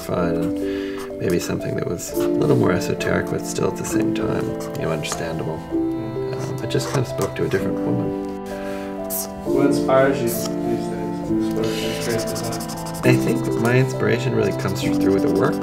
glorified, and maybe something that was a little more esoteric, but still at the same time, you know, understandable. It just kind of spoke to a different woman. What inspires you these days? What creative design? I think my inspiration really comes through the work.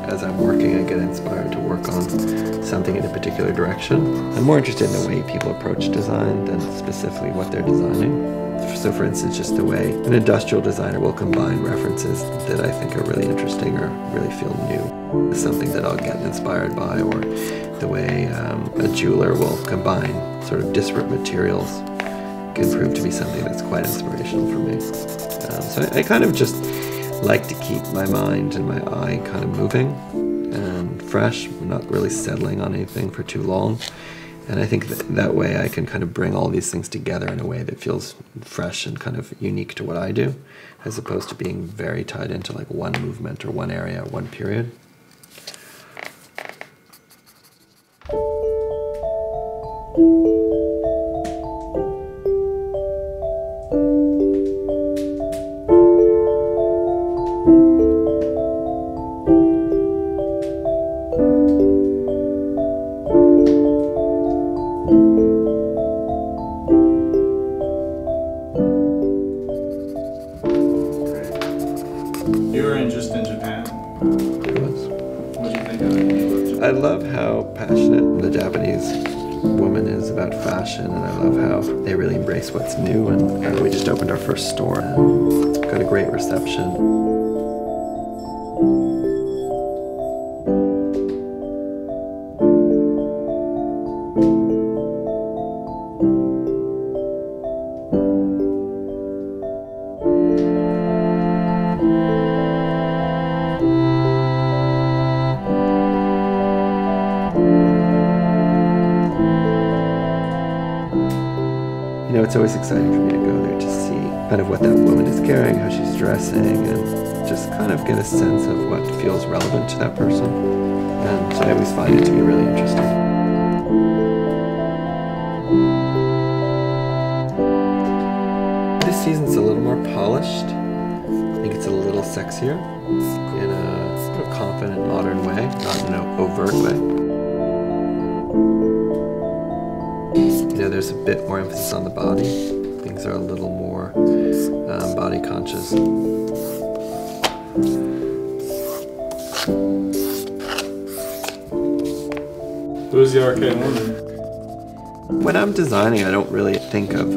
As I'm working, I get inspired to work on something in a particular direction. I'm more interested in the way people approach design than specifically what they're designing. So for instance, just the way an industrial designer will combine references that I think are really interesting or really feel new is something that I'll get inspired by, or the way a jeweler will combine sort of disparate materials can prove to be something that's quite inspirational for me. So I kind of just like to keep my mind and my eye kind of moving and fresh. I'm not really settling on anything for too long. And I think that way I can kind of bring all these things together in a way that feels fresh and kind of unique to what I do, as opposed to being very tied into like one movement or one area or one period. You were just in Japan. It was. What do you think of it? I love how passionate the Japanese woman is about fashion, and I love how they really embrace what's new, and we just opened our first store. It's got a great reception. You know, it's always exciting for me to go there to see kind of what that woman is carrying, how she's dressing, and just kind of get a sense of what feels relevant to that person. And I always find it to be really interesting. This season's a little more polished. I think it's a little sexier in a sort of confident, modern way, not in an overt way. You know, there's a bit more emphasis on the body. Things are a little more body conscious. Who's the arcade woman? When I'm designing, I don't really think of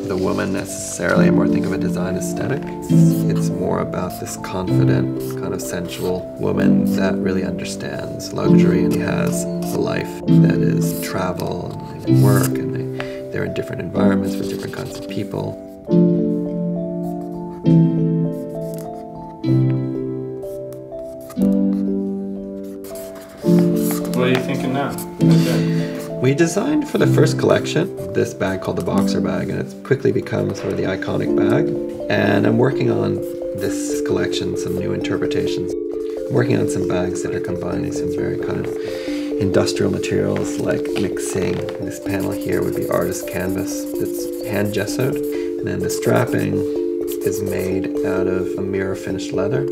the woman necessarily. I more think of a design aesthetic. It's more about this confident, kind of sensual woman that really understands luxury and has a life that is travel and work, and they're in different environments with different kinds of people. What are you thinking now? Okay. We designed for the first collection this bag called the Boxer bag, and it's quickly become sort of the iconic bag. And I'm working on this collection, some new interpretations. I'm working on some bags that are combining some very kind of industrial materials, like mixing. This panel here would be artist canvas that's hand gessoed, and then the strapping is made out of a mirror finished leather,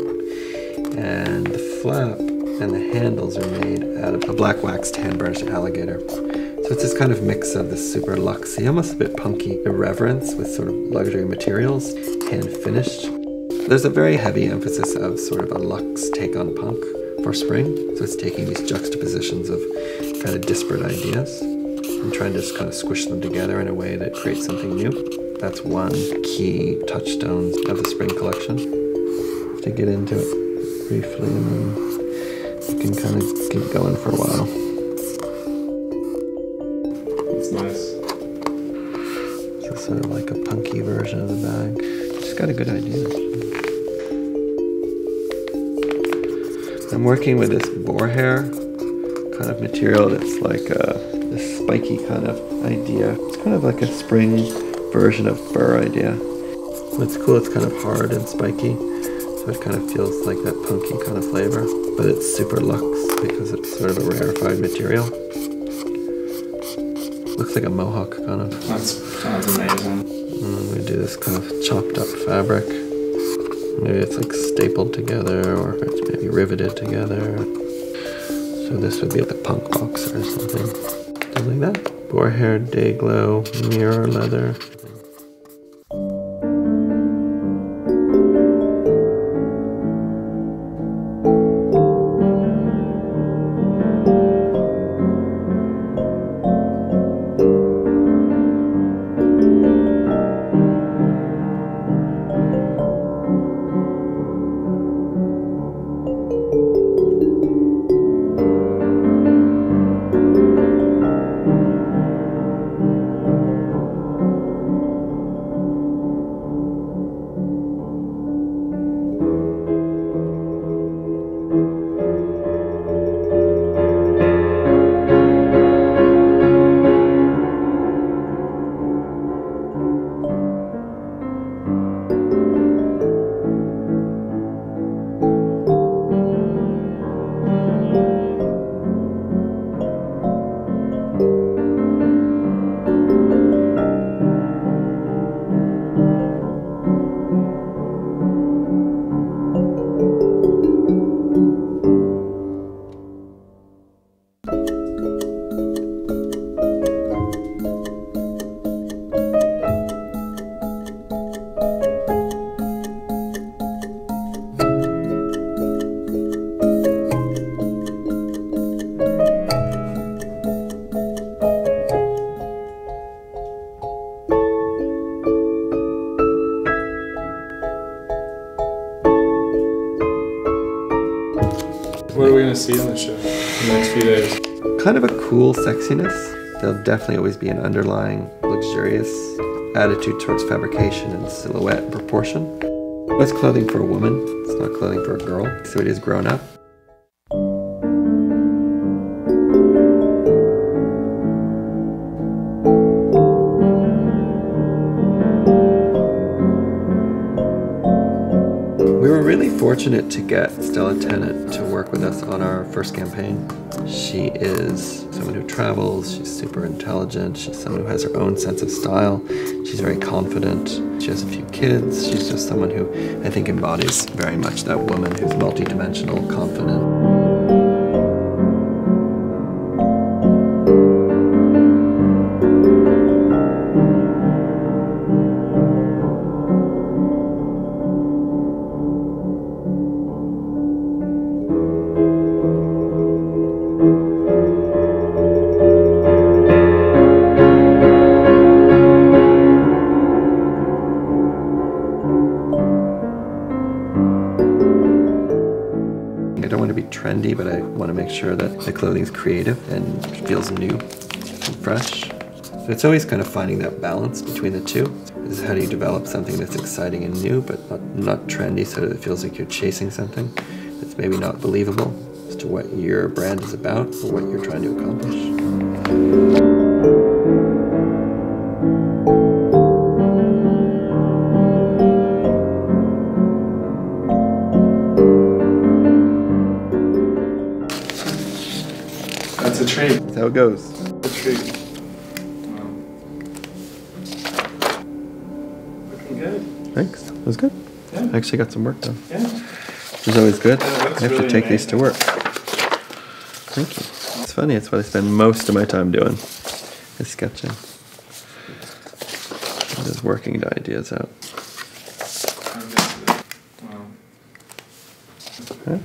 and the flap and the handles are made out of a black waxed hand burnished alligator. So it's this kind of mix of this super luxy, almost a bit punky irreverence with sort of luxury materials, hand finished. There's a very heavy emphasis of sort of a luxe take on punk for spring. So it's taking these juxtapositions of kind of disparate ideas and trying to just kind of squish them together in a way that creates something new. That's one key touchstone of the spring collection. To get into it briefly, and then you can kind of keep going for a while. It's nice. So sort of like a punky version of the bag. Just got a good idea. I'm working with this boar hair kind of material that's like this spiky kind of idea. It's kind of like a spring version of fur idea. What's cool, it's kind of hard and spiky, so it kind of feels like that punky kind of flavor, but it's super luxe because it's sort of a rarefied material. Looks like a mohawk kind of. That sounds amazing. And we do this kind of chopped up fabric. Maybe it's like stapled together, or it's maybe riveted together. So this would be like a punk boxer or something. Something like that. Boar-hair, day glow, mirror leather. What are we going to see on the show in the next few days? Kind of a cool sexiness. There'll definitely always be an underlying luxurious attitude towards fabrication and silhouette and proportion. It's clothing for a woman, it's not clothing for a girl, so it is grown up. We were really fortunate to get Stella Tennant to work with us on our first campaign. She is someone who travels, she's super intelligent, she's someone who has her own sense of style, she's very confident, she has a few kids, she's just someone who I think embodies very much that woman who's multidimensional, confident. I don't want to be trendy, but I want to make sure that the clothing is creative and feels new and fresh. So it's always kind of finding that balance between the two. This is how do you develop something that's exciting and new, but not trendy, so that it feels like you're chasing something that's maybe not believable as to what your brand is about or what you're trying to accomplish. That's a treat. That's how it goes. A treat. Wow. Looking good. Thanks. That was good. Yeah. I actually got some work done. Yeah. Which is always good. Yeah, I have really to take these to work. Thank you. It's funny, it's what I spend most of my time doing, is sketching. And just working the ideas out. Wow. Huh?